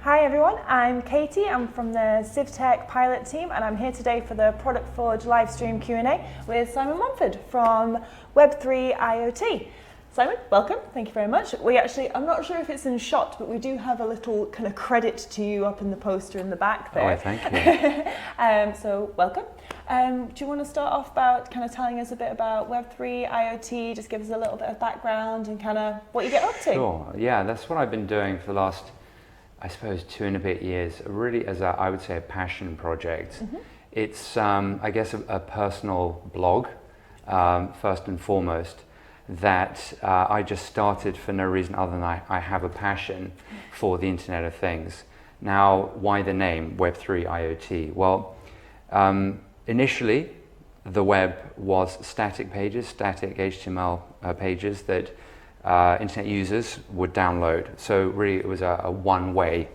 Hi everyone, I'm Katie. I'm from the SIF Tech pilot team and I'm here today for the Product Forge Livestream Q&A with Simon Montford from Web3 IOT. Simon, welcome. Thank you very much. I'm not sure if it's in shot, but we do have a little kind of credit to you up in the poster in the back there. Oh, thank you. So welcome. Do you want to start off about kind of telling us a bit about Web3 IoT, just give us a little bit of background and kind of what you get up to? Sure, yeah, that's what I've been doing for the last, I suppose, 2 and a bit years, really as I would say a passion project. Mm-hmm. It's, I guess, a personal blog, first and foremost, that I just started for no reason other than I have a passion for the Internet of Things. Now, why the name Web3 IoT? Well, initially, the web was static pages, static HTML pages that internet users would download. So really it was a one-way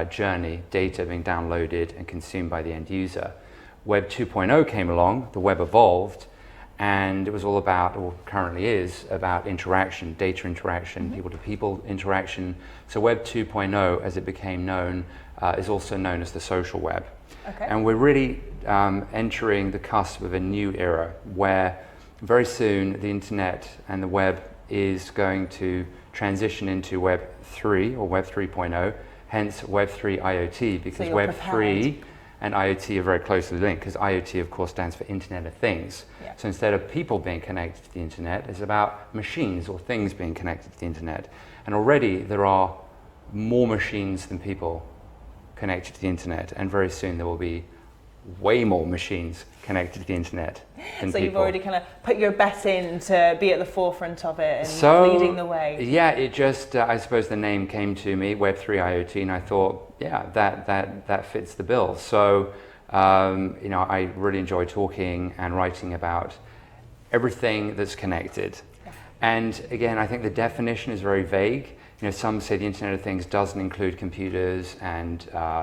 journey, data being downloaded and consumed by the end user. Web 2.0 came along, the web evolved, and it was all about, or currently is, about interaction, data interaction, people-to-people interaction. So Web 2.0, as it became known, is also known as the social web. Okay. And we're really entering the cusp of a new era where very soon the internet and the web is going to transition into Web 3 or Web 3.0, hence Web 3 IoT, because Web 3 and IoT are very closely linked, because IoT of course stands for Internet of Things. Yeah. So instead of people being connected to the internet, it's about machines or things being connected to the internet. And already there are more machines than people connected to the internet, and very soon there will be way more machines connected to the internet than so people. You've already kind of put your bet in to be at the forefront of it and leading the way. Yeah, it just, I suppose the name came to me, Web3 IoT, and I thought, yeah, that fits the bill. So, you know, I really enjoy talking and writing about everything that's connected. Yeah. And again, I think the definition is very vague. You know, some say the Internet of Things doesn't include computers and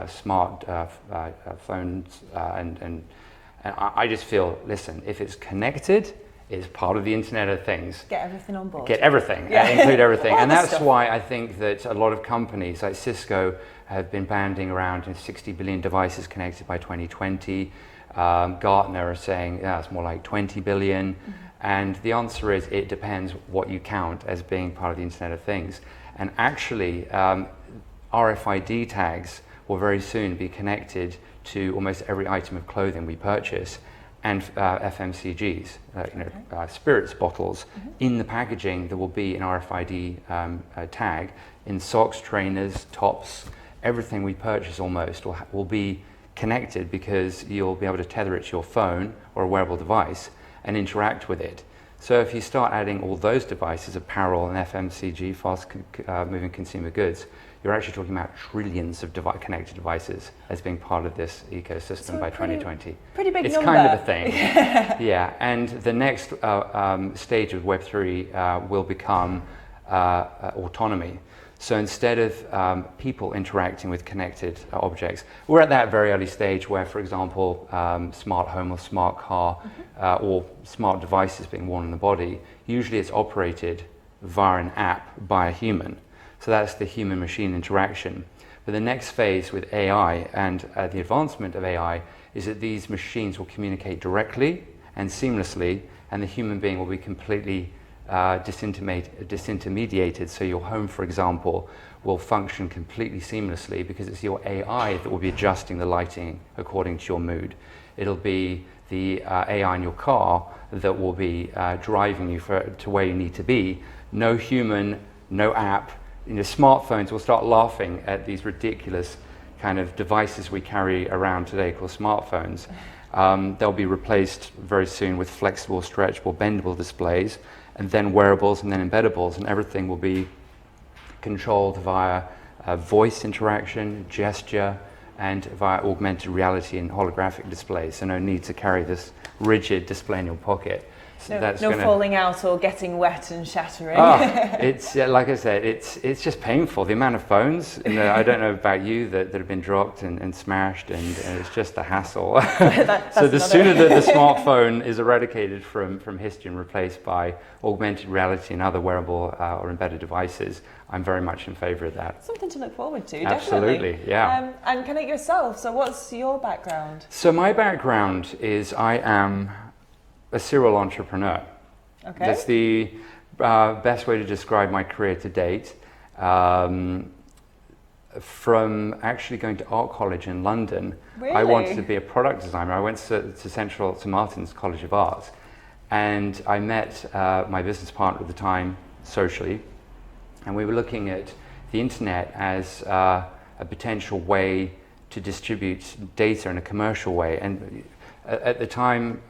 smart phones, and I just feel, listen, if it's connected, it's part of the Internet of Things. Get everything on board. Get everything, yeah. Include everything. And that's why I think that a lot of companies like Cisco have been banding around 60 billion devices connected by 2020. Gartner are saying, yeah, it's more like 20 billion. Mm-hmm. And the answer is, it depends what you count as being part of the Internet of Things. And actually, RFID tags will very soon be connected to almost every item of clothing we purchase, and FMCGs, spirits bottles. Mm-hmm. In the packaging, there will be an RFID tag. In socks, trainers, tops, everything we purchase almost will be connected, because you'll be able to tether it to your phone or a wearable device and interact with it. So if you start adding all those devices, apparel and FMCG, fast-moving consumer goods, you're actually talking about trillions of connected devices as being part of this ecosystem by 2020. Pretty big it's number. It's kind of a thing. Yeah, and the next stage of Web3 will become autonomy. So instead of people interacting with connected objects, we're at that very early stage where, for example, smart home or smart car, or smart devices being worn on the body, usually it's operated via an app by a human. So that's the human-machine interaction. But the next phase with AI and the advancement of AI is that these machines will communicate directly and seamlessly, and the human being will be completely disintermediated. So your home, for example, will function completely seamlessly, because it's your AI that will be adjusting the lighting according to your mood. It'll be the AI in your car that will be driving you to where you need to be. No human, no app. You know, smartphones will start laughing at these ridiculous kind of devices we carry around today called smartphones. They'll be replaced very soon with flexible, stretchable, bendable displays, and then wearables, and then embeddables, and everything will be controlled via voice interaction, gesture, and via augmented reality and holographic displays, so no need to carry this rigid display in your pocket. So no falling out or getting wet and shattering. It's like I said, it's just painful. The amount of phones, I don't know about you, that have been dropped and smashed, and it's just a hassle. So the sooner that the smartphone is eradicated from history and replaced by augmented reality and other wearable or embedded devices, I'm very much in favour of that. Something to look forward to, Absolutely, definitely. yeah. And connect yourself. So what's your background? So my background is I am a serial entrepreneur. Okay. That's the best way to describe my career to date. From actually going to art college in London, really? I wanted to be a product designer. I went to Martin's College of Art, and I met my business partner at the time socially, and we were looking at the internet as a potential way to distribute data in a commercial way. And at the time,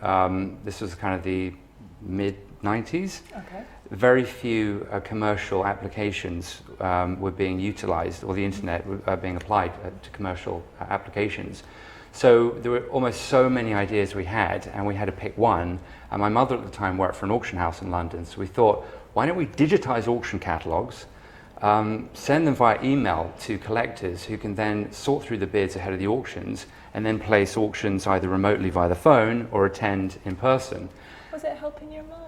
this was kind of the mid-90s, okay. Very few commercial applications were being utilized, or the internet being applied to commercial applications. So there were almost so many ideas we had, and we had to pick one. And my mother at the time worked for an auction house in London, so we thought, why don't we digitize auction catalogs, send them via email to collectors who can then sort through the bids ahead of the auctions, and then place auctions either remotely via the phone or attend in person. Was it helping your mum?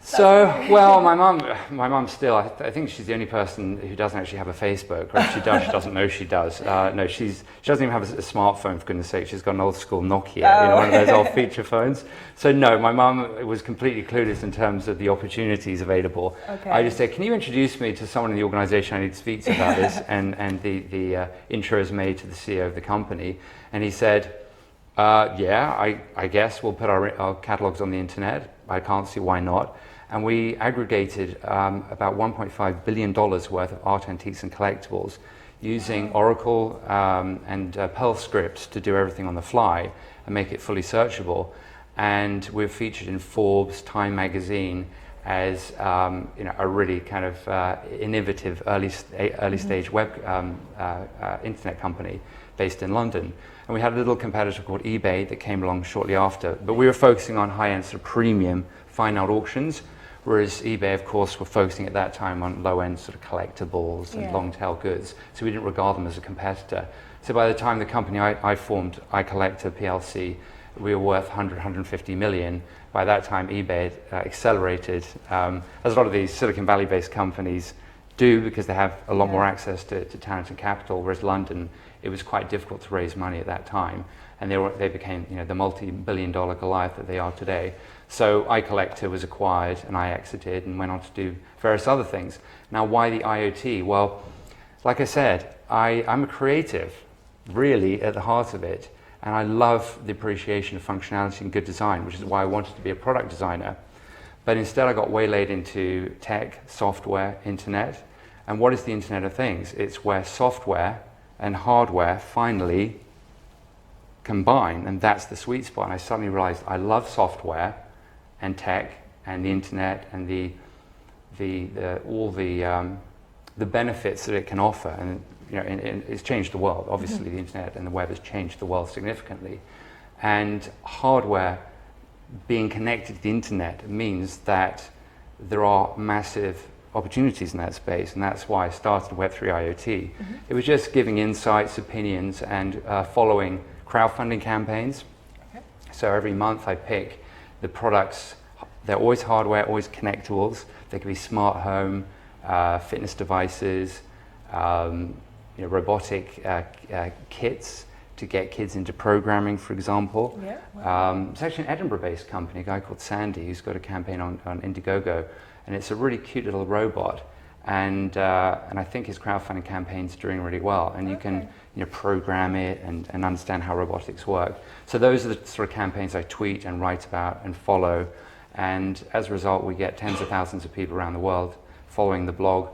So, well, my mum still, I think she's the only person who doesn't actually have a Facebook, or if she does, she doesn't know she does. No, she doesn't even have a smartphone, for goodness sake. She's got an old school Nokia, one of those old feature phones. So no, my mum was completely clueless in terms of the opportunities available. Okay. I just said, can you introduce me to someone in the organisation I need to speak to about this? And the intro is made to the CEO of the company. And he said, yeah, I guess we'll put our catalogues on the internet. I can't see why not. And we aggregated about $1.5 billion worth of art, antiques and collectibles using Oracle and Perl scripts to do everything on the fly and make it fully searchable. And we're featured in Forbes, Time magazine as a really kind of innovative early stage web internet company based in London. And we had a little competitor called eBay that came along shortly after. But we were focusing on high-end sort of premium fine art auctions, whereas eBay, of course, were focusing at that time on low-end sort of collectibles and long-tail goods. So we didn't regard them as a competitor. So by the time the company I formed, iCollector PLC, we were worth 150 million. By that time, eBay had accelerated, as a lot of these Silicon Valley-based companies do, because they have a lot more access to talent and capital, whereas London, it was quite difficult to raise money at that time. And they became the multi-billion-dollar Goliath that they are today. So iCollector was acquired, and I exited and went on to do various other things. Now, why the IoT? Well, like I said, I'm a creative, really, at the heart of it. And I love the appreciation of functionality and good design, which is why I wanted to be a product designer. But instead, I got waylaid into tech, software, internet. And what is the Internet of Things? It's where software and hardware finally combine, and that's the sweet spot. And I suddenly realized I love software and tech and the internet and all the benefits that it can offer. And it's changed the world. Obviously, the internet and the web has changed the world significantly. And hardware being connected to the internet means that there are massive opportunities in that space, and that's why I started Web3 IoT. It was just giving insights, opinions, and following crowdfunding campaigns. Okay. So every month I pick the products. They're always hardware, always connectables. They can be smart home, fitness devices, robotic kits to get kids into programming, for example. Yeah, wow. It's actually an Edinburgh-based company, a guy called Sandy, who's got a campaign on Indiegogo, and it's a really cute little robot. And I think his crowdfunding campaign's doing really well. And you can program it and understand how robotics work. So those are the sort of campaigns I tweet and write about and follow. And as a result, we get tens of thousands of people around the world following the blog.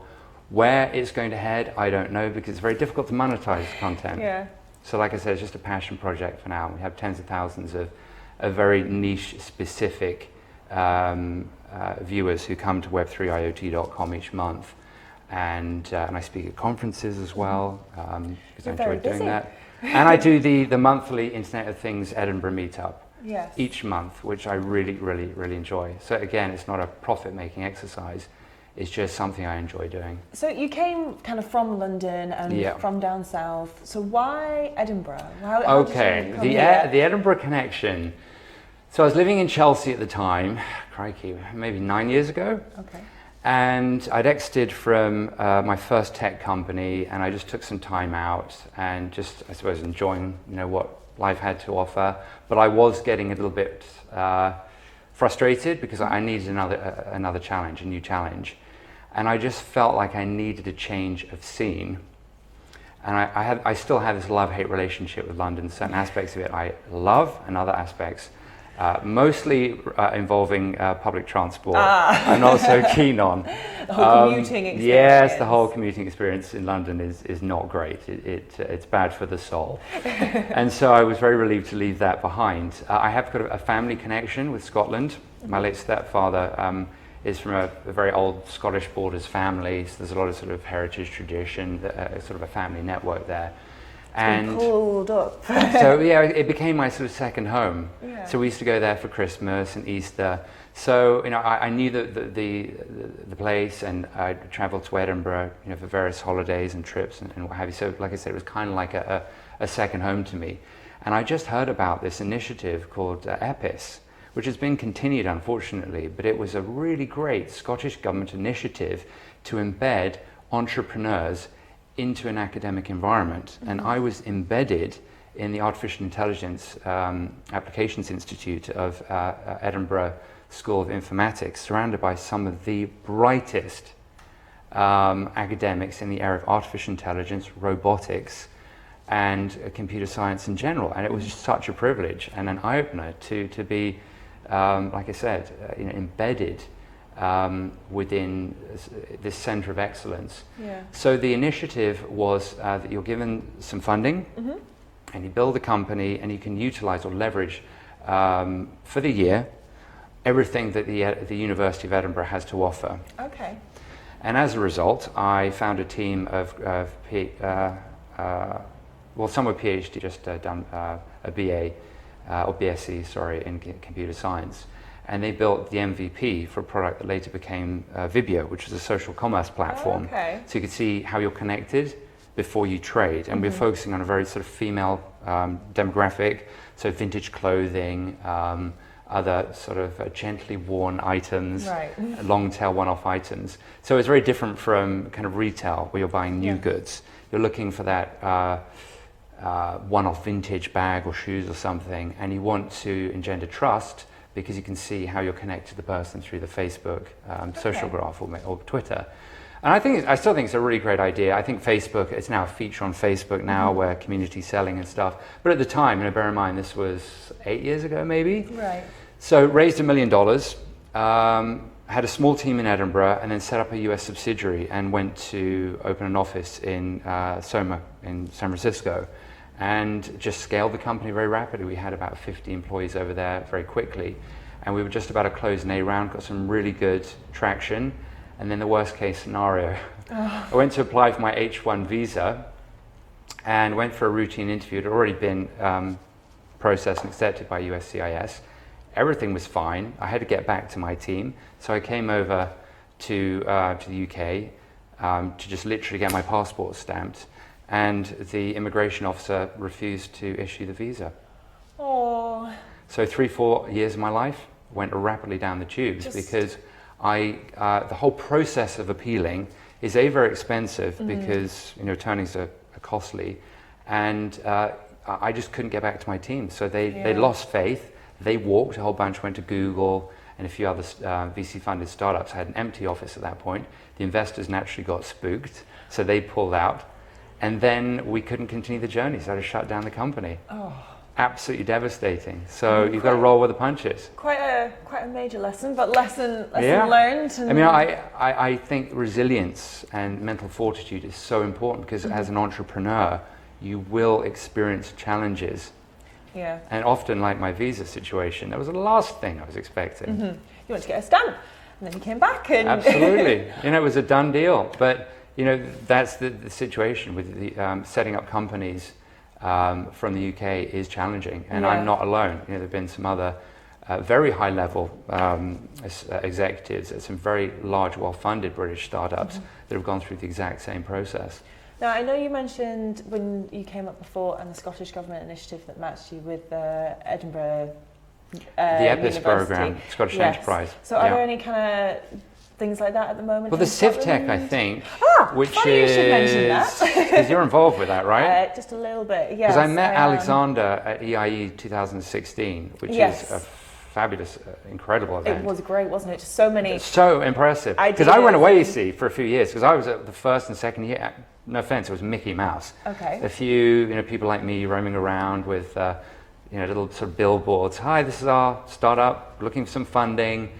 Where it's going to head, I don't know, because it's very difficult to monetize content. Yeah. So like I said, it's just a passion project for now. We have tens of thousands of very niche, specific viewers who come to web3iot.com each month. And I speak at conferences as well, because I enjoy doing that. And I do the monthly Internet of Things Edinburgh meetup Yes. each month, which I really, really, really enjoy. So again, it's not a profit-making exercise. It's just something I enjoy doing. So you came kind of from London and from down south. So why Edinburgh? How did you come here? The Edinburgh connection. So I was living in Chelsea at the time, crikey, maybe 9 years ago. Okay. And I'd exited from my first tech company, and I just took some time out and just, I suppose, enjoying, what life had to offer. But I was getting a little bit frustrated because I needed another challenge, a new challenge. And I just felt like I needed a change of scene. And I still have this love-hate relationship with London. Certain aspects of it I love, and other aspects, mostly involving public transport, I'm not so keen on. The whole commuting experience. Yes, the whole commuting experience in London is not great. It's bad for the soul. And so I was very relieved to leave that behind. I have got a family connection with Scotland. My late stepfather is from a very old Scottish borders family, so there's a lot of sort of heritage tradition, sort of a family network there. And pulled up. So it became my sort of second home. Yeah. So we used to go there for Christmas and Easter. So I knew the place, and I travelled to Edinburgh, for various holidays and trips and what have you. So like I said, it was kind of like a second home to me. And I just heard about this initiative called EPIS, which has been continued, unfortunately, but it was a really great Scottish government initiative to embed entrepreneurs into an academic environment. And I was embedded in the Artificial Intelligence Applications Institute of Edinburgh School of Informatics, surrounded by some of the brightest academics in the area of artificial intelligence, robotics, and computer science in general. And it was just such a privilege and an eye-opener to be, like I said, embedded within this center of excellence. Yeah. So the initiative was that you're given some funding, and you build a company, and you can utilize or leverage for the year everything that the University of Edinburgh has to offer. Okay. And as a result, I found a team of some were PhD, just done a BA or BSc, sorry, in computer science. And they built the MVP for a product that later became Vibio, which was a social commerce platform. Okay. So you could see how you're connected before you trade. And we're focusing on a very sort of female demographic, so vintage clothing, other sort of gently worn items, long tail one-off items. So it's very different from kind of retail where you're buying new goods. You're looking for that one-off vintage bag or shoes or something, and you want to engender trust because you can see how you're connected to the person through the Facebook social graph or Twitter. And I still think it's a really great idea. I think Facebook, it's now a feature on Facebook now where community selling and stuff. But at the time, bear in mind, this was 8 years ago maybe. Right. So raised $1 million, had a small team in Edinburgh, and then set up a US subsidiary and went to open an office in Soma in San Francisco. And just scaled the company very rapidly. We had about 50 employees over there very quickly. And we were just about to close an A round, got some really good traction. And then the worst case scenario, I went to apply for my H1 visa and went for a routine interview. It had already been processed and accepted by USCIS. Everything was fine. I had to get back to my team. So I came over to the UK to just literally get my passport stamped. And the immigration officer refused to issue the visa. Oh. So 3-4 years of my life went rapidly down the tubes because the whole process of appealing is very expensive because attorneys are costly, and I just couldn't get back to my team. So they lost faith. They walked. A whole bunch went to Google and a few other VC-funded startups. I had an empty office at that point. The investors naturally got spooked, so they pulled out. And then we couldn't continue the journey, so I had to shut down the company. Oh. Absolutely devastating. So you've got to roll with the punches. Quite a major lesson, but lesson learned. And I think resilience and mental fortitude is so important because as an entrepreneur, you will experience challenges. Yeah. And often, like my visa situation, that was the last thing I was expecting. You went to get a stamp, and then you came back. And absolutely. It was a done deal. But that's the situation with the setting up companies. from the UK is challenging, and Yeah. I'm not alone. You know, there've been some other very high-level executives at some very large, well-funded British startups that have gone through the exact same process. Now, I know you mentioned when you came up before and the Scottish Government initiative that matched you with the Edinburgh The EPIS University. program, Scottish Yes. Enterprise. So are there any kind of things like that at the moment? Well, the in SIF Tech, I Scotland? think, Funny you should mention that. because you're involved with that, right? Just a little bit, yes. Because I met am. Alexander at EIE 2016, which Yes. is a fabulous, incredible event. It was great, wasn't it? Just so many. It's so impressive. Because I went away, you see, for a few years, because I was at the first and second year. No offense, it was Mickey Mouse. Okay. A few, people like me roaming around with, little sort of billboards. Hi, this is our startup, looking for some funding.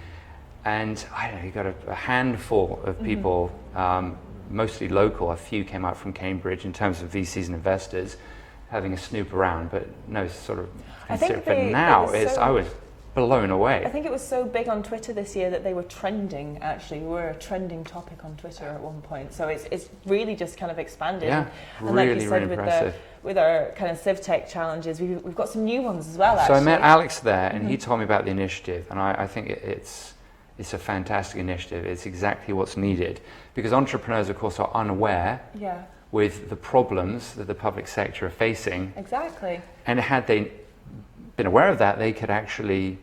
And I don't know, you got a handful of people, mostly local. A few came out from Cambridge in terms of VCs and investors, having a snoop around, but no sort of. I think but now I was blown away. I think it was so big on Twitter this year that they were trending, actually. We were a trending topic on Twitter at one point. So it's really just kind of expanded. Yeah, and really, like you said, really impressive. with our kind of SIF Tech challenges, we've got some new ones as well, actually. So I met Alex there, and he told me about the initiative, and I think it's a fantastic initiative. It's exactly what's needed, because entrepreneurs, of course, are unaware with the problems that the public sector are facing. Exactly. And had they been aware of that, they could actually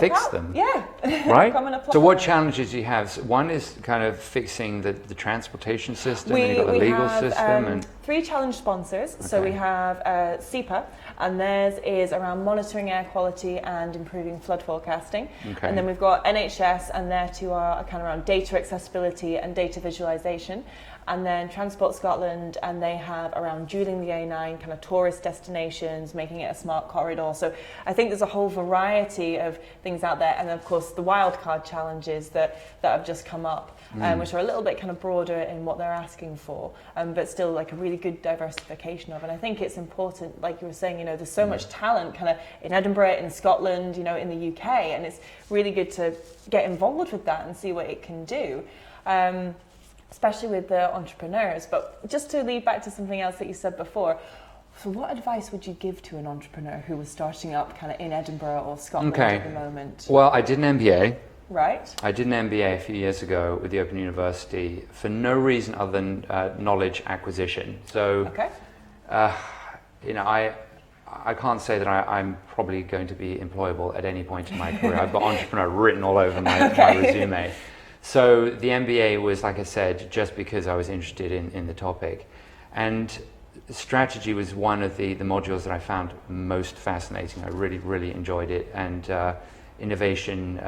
fix them. Yeah. Right? Come and apply. So what challenges do you have? So one is kind of fixing the transportation system, and you've got the legal system. And 3 challenge sponsors. So we have SEPA, and theirs is around monitoring air quality and improving flood forecasting. Okay. And then we've got NHS, and their 2 are kind of around data accessibility and data visualization. And then Transport Scotland, and they have around dualing the A9, kind of tourist destinations, making it a smart corridor. So I think there's a whole variety of things out there. And of course, the wildcard challenges that have just come up, which are a little bit kind of broader in what they're asking for, but still like a really good diversification of. And I think it's important, like you were saying, there's so much talent kind of in Edinburgh, in Scotland, in the UK, and it's really good to get involved with that and see what it can do. Especially with the entrepreneurs. But just to lead back to something else that you said before, so what advice would you give to an entrepreneur who was starting up kind of in Edinburgh or Scotland at the moment? Well, I did an MBA. Right. I did an MBA a few years ago with the Open University for no reason other than knowledge acquisition. So, I can't say that I'm probably going to be employable at any point in my career. I've got entrepreneur written all over my resume. So the MBA was, like I said, just because I was interested in the topic. And strategy was one of the modules that I found most fascinating. I really, really enjoyed it. And innovation,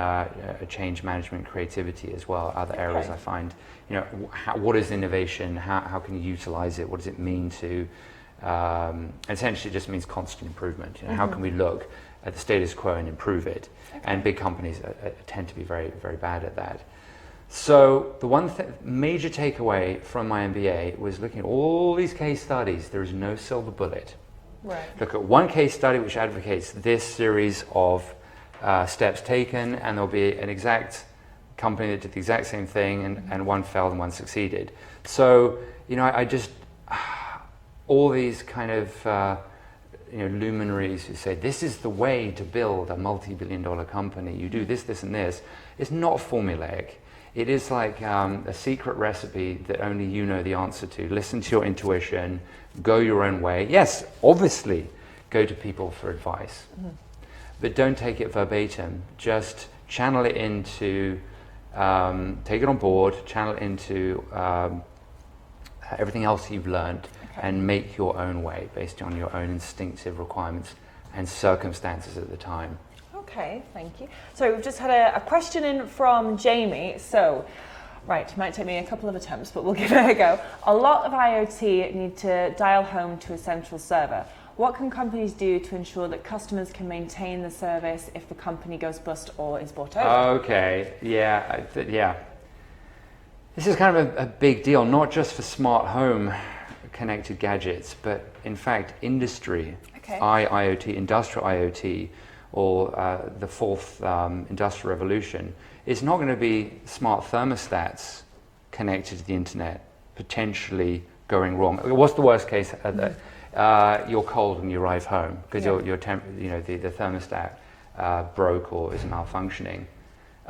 change management, creativity as well, other areas I find. What is innovation? How can you utilize it? What does it mean to... essentially it just means constant improvement. How can we look at the status quo and improve it? And big companies tend to be very, very bad at that. So the one major takeaway from my MBA was looking at all these case studies. There is no silver bullet. Right. Look at one case study which advocates this series of steps taken, and there'll be an exact company that did the exact same thing, and one failed and one succeeded. So, I just, all these kind of luminaries who say this is the way to build a multi-billion-dollar company. You do this, this, and this. It's not formulaic. It is like a secret recipe that only you know the answer to. Listen to your intuition, go your own way. Yes, obviously, go to people for advice, but don't take it verbatim. Just channel it into, take it on board, channel it into everything else you've learned, and make your own way based on your own instinctive requirements and circumstances at the time. Okay, thank you. So we've just had a question in from Jamie. So, right, it might take me a couple of attempts, but we'll give it a go. A lot of IoT need to dial home to a central server. What can companies do to ensure that customers can maintain the service if the company goes bust or is bought over? Okay, yeah. This is kind of a big deal, not just for smart home connected gadgets, but in fact industry, IoT, industrial IoT, or the fourth industrial revolution. It's not going to be smart thermostats connected to the internet potentially going wrong. What's the worst case? you're cold when you arrive home because the thermostat broke or is malfunctioning.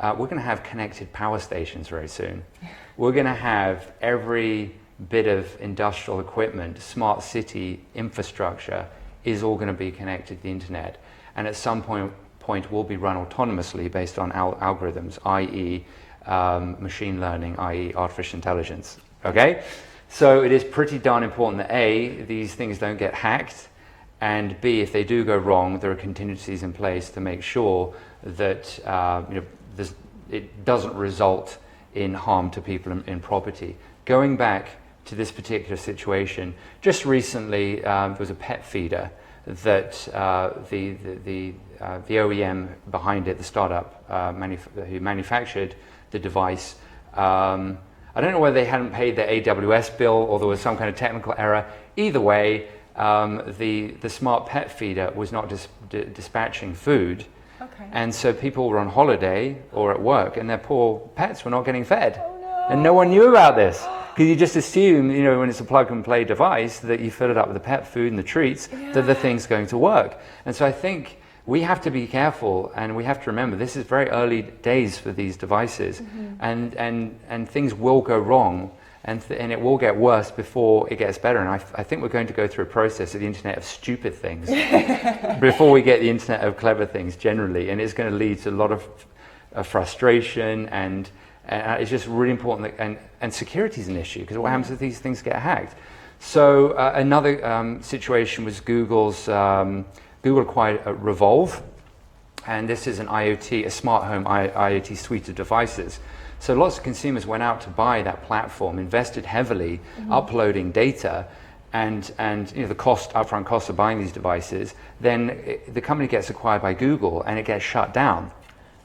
We're going to have connected power stations very soon. We're going to have every bit of industrial equipment, smart city infrastructure is all going to be connected to the internet. And at some point will be run autonomously based on algorithms, i.e. Machine learning, i.e. artificial intelligence. Okay? So it is pretty darn important that A, these things don't get hacked, and B, if they do go wrong, there are contingencies in place to make sure that it doesn't result in harm to people in property. Going back to this particular situation, just recently there was a pet feeder that the OEM behind it, the startup who manufactured the device, I don't know whether they hadn't paid their AWS bill or there was some kind of technical error. Either way, the smart pet feeder was not dispatching food. Okay. And so people were on holiday or at work and their poor pets were not getting fed. Oh, no. And no one knew about this. Because you just assume, when it's a plug and play device, that you fill it up with the pet food and the treats, that the thing's going to work. And so I think we have to be careful and we have to remember this is very early days for these devices, and things will go wrong and it will get worse before it gets better. And I think we're going to go through a process of the internet of stupid things before we get the internet of clever things generally, and it's going to lead to a lot of frustration and it's just really important and security is an issue because what happens if these things get hacked? So another situation was Google acquired Revolve, and this is an IoT, a smart home IoT suite of devices. So lots of consumers went out to buy that platform, invested heavily, uploading data, and the upfront cost of buying these devices. Then the company gets acquired by Google, and it gets shut down.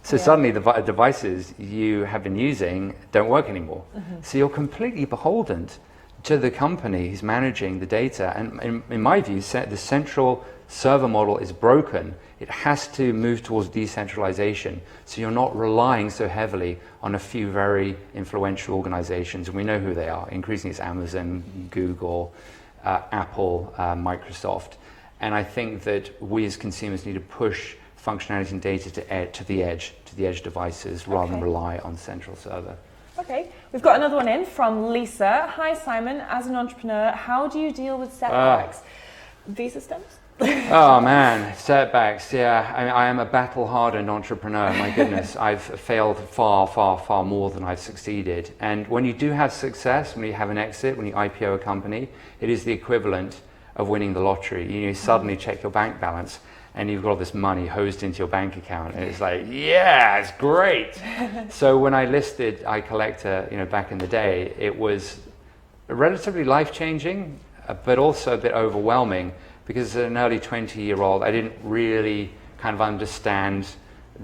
So suddenly the devices you have been using don't work anymore. So you're completely beholden to the company who's managing the data. And in my view, the central server model is broken. It has to move towards decentralization. So you're not relying so heavily on a few very influential organizations. And we know who they are. Increasingly it's Amazon, Google, Apple, Microsoft. And I think that we as consumers need to push functionality and data to the edge devices rather than rely on central server. Okay, we've got another one in from Lisa. Hi Simon, as an entrepreneur, how do you deal with setbacks? Visa stamps? Oh man, setbacks, yeah. I am a battle-hardened entrepreneur, my goodness. I've failed far, far, far more than I've succeeded. And when you do have success, when you have an exit, when you IPO a company, it is the equivalent of winning the lottery. You suddenly check your bank balance and you've got all this money hosed into your bank account, and it's like, yeah, it's great. So when I listed iCollector, back in the day, it was relatively life-changing, but also a bit overwhelming, because as an early 20-year-old, I didn't really kind of understand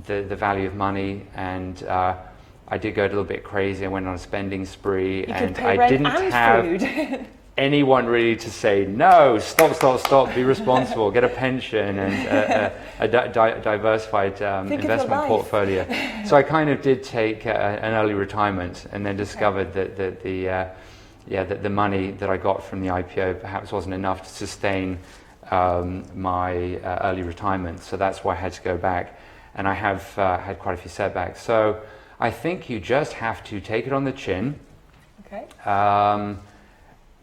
the value of money, and I did go a little bit crazy. I went on a spending spree, and I didn't have anyone really to say, no, stop, be responsible, get a pension and a diversified investment portfolio. So I kind of did take an early retirement, and then discovered that the money that I got from the IPO perhaps wasn't enough to sustain my early retirement. So that's why I had to go back, and I have had quite a few setbacks. So I think you just have to take it on the chin. Okay.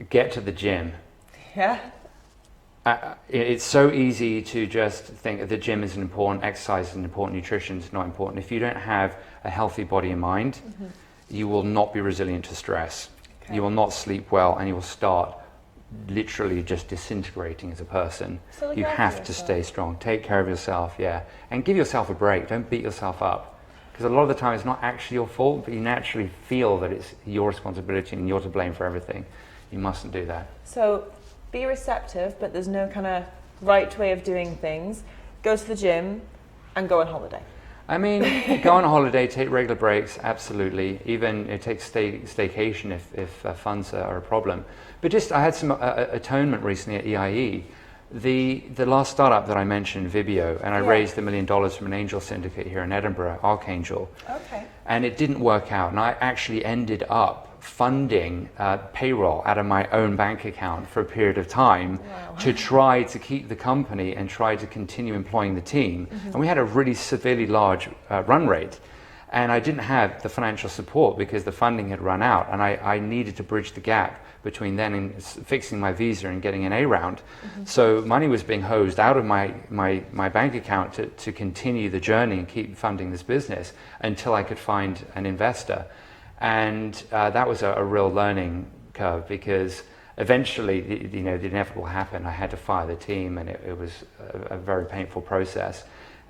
Get to the gym. Yeah. It's so easy to just think the gym isn't important, exercise isn't important, nutrition is not important. If you don't have a healthy body and mind, you will not be resilient to stress. Okay. You will not sleep well, and you will start literally just disintegrating as a person. So you have to stay strong. Take care of yourself, and give yourself a break. Don't beat yourself up, because a lot of the time it's not actually your fault, but you naturally feel that it's your responsibility and you're to blame for everything. You mustn't do that. So be receptive, but there's no kind of right way of doing things. Go to the gym and go on holiday. I mean, go on holiday, take regular breaks, absolutely. Even take staycation if funds are a problem. But I had some atonement recently at EIE. The last startup that I mentioned, Vibio, and I raised $1 million from an angel syndicate here in Edinburgh, Archangel. Okay. And it didn't work out, and I actually ended up funding payroll out of my own bank account for a period of time to try to keep the company and try to continue employing the team. And we had a really severely large run rate. And I didn't have the financial support because the funding had run out, and I needed to bridge the gap between then and fixing my visa and getting an A round. So money was being hosed out of my bank account to continue the journey and keep funding this business until I could find an investor. And that was a real learning curve, because eventually, the inevitable happened. I had to fire the team, and it was a very painful process,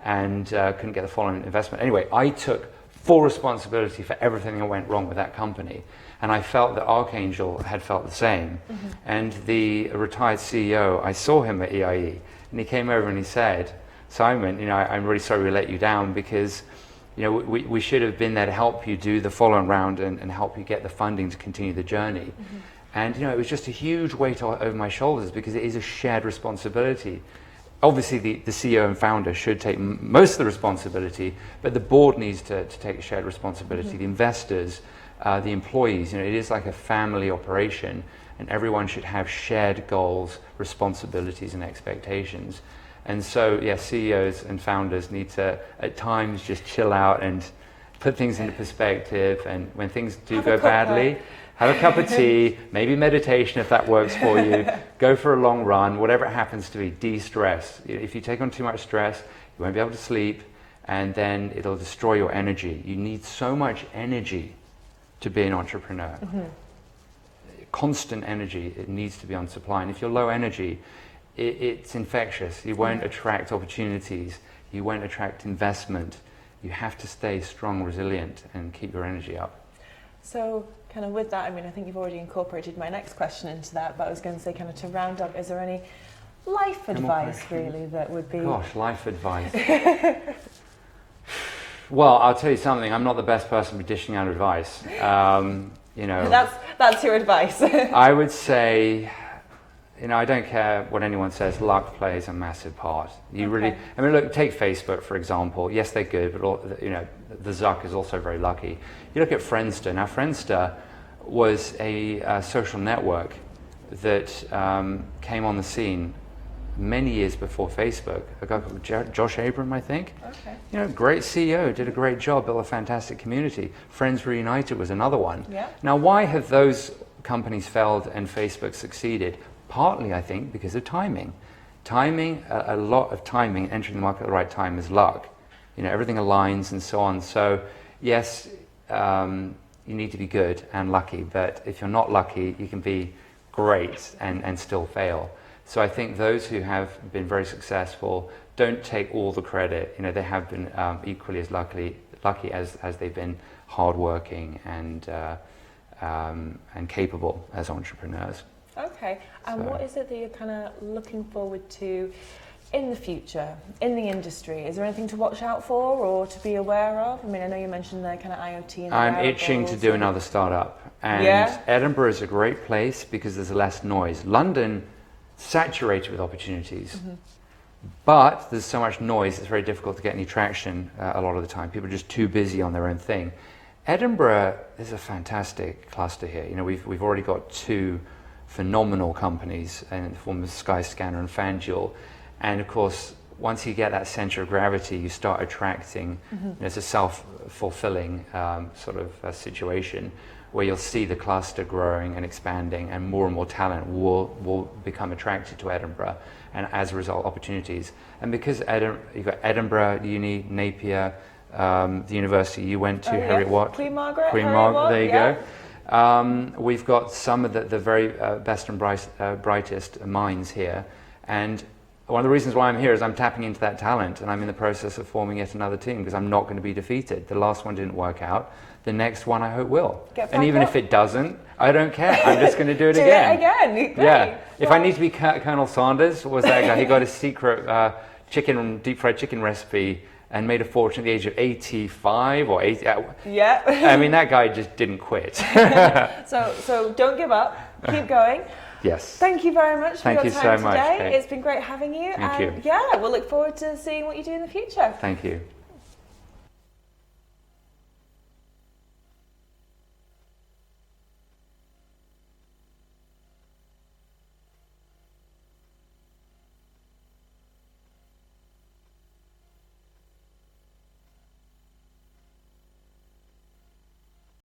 and couldn't get the following investment. Anyway, I took full responsibility for everything that went wrong with that company. And I felt that Archangel had felt the same. And the retired CEO, I saw him at EIE, and he came over and he said, Simon, I'm really sorry we let you down, because we should have been there to help you do the following round and help you get the funding to continue the journey. And it was just a huge weight over my shoulders, because it is a shared responsibility. Obviously, the CEO and founder should take most of the responsibility, but the board needs to take a shared responsibility. The investors, the employees, it is like a family operation, and everyone should have shared goals, responsibilities, and expectations. And so, CEOs and founders need to, at times, just chill out and put things into perspective. And when things do go badly, have a cup of tea, maybe meditation if that works for you, go for a long run, whatever it happens to be, de-stress. If you take on too much stress, you won't be able to sleep, and then it'll destroy your energy. You need so much energy to be an entrepreneur. Constant energy, it needs to be on supply. And if you're low energy, it's infectious. You won't attract opportunities, you won't attract investment. You have to stay strong, resilient, and keep your energy up. So, kind of with that, I think you've already incorporated my next question into that, but I was going to say, kind of to round up, is there any life advice really that would be... Gosh, life advice. Well, I'll tell you something, I'm not the best person for dishing out advice. That's your advice. I would say, I don't care what anyone says, luck plays a massive part. Look, take Facebook, for example. Yes, they're good, but the Zuck is also very lucky. You look at Friendster. Now, Friendster was a social network that came on the scene many years before Facebook. A guy called Josh Abram, I think. Great CEO, did a great job, built a fantastic community. Friends Reunited was another one. Now, why have those companies failed and Facebook succeeded? Partly, I think, because of timing. A lot of timing, entering the market at the right time is luck. Everything aligns and so on. So, yes, you need to be good and lucky, but if you're not lucky, you can be great and still fail. So I think those who have been very successful don't take all the credit. They have been equally as lucky as they've been hardworking and capable as entrepreneurs. Okay, and what is it that you're kind of looking forward to in the future, in the industry? Is there anything to watch out for or to be aware of? I know you mentioned the kind of IoT and I'm itching to do another startup. And Edinburgh is a great place because there's less noise. London, saturated with opportunities. But there's so much noise, it's very difficult to get any traction a lot of the time. People are just too busy on their own thing. Edinburgh is a fantastic cluster here. We've already got two phenomenal companies in the form of Skyscanner and FanDuel. And of course, once you get that center of gravity, you start attracting, it's a self-fulfilling sort of situation where you'll see the cluster growing and expanding, and more talent will become attracted to Edinburgh, and as a result, opportunities. And because you've got Edinburgh Uni, Napier, the university you went to, Harriet Watt. Queen Margaret, there you go. We've got some of the very best and brightest minds here, and one of the reasons why I'm here is I'm tapping into that talent, and I'm in the process of forming yet another team because I'm not going to be defeated. The last one didn't work out. The next one I hope will. And even if it doesn't, I don't care. I'm just going to do it again. Great. Yeah. If I need to be Colonel Sanders, what was that guy? He got a secret deep fried chicken recipe and made a fortune at the age of 85 or 80. That guy just didn't quit. So don't give up. Keep going. Yes. Thank you very much for your time so much, today. Kate. It's been great having you. Thank you. We'll look forward to seeing what you do in the future. Thank you.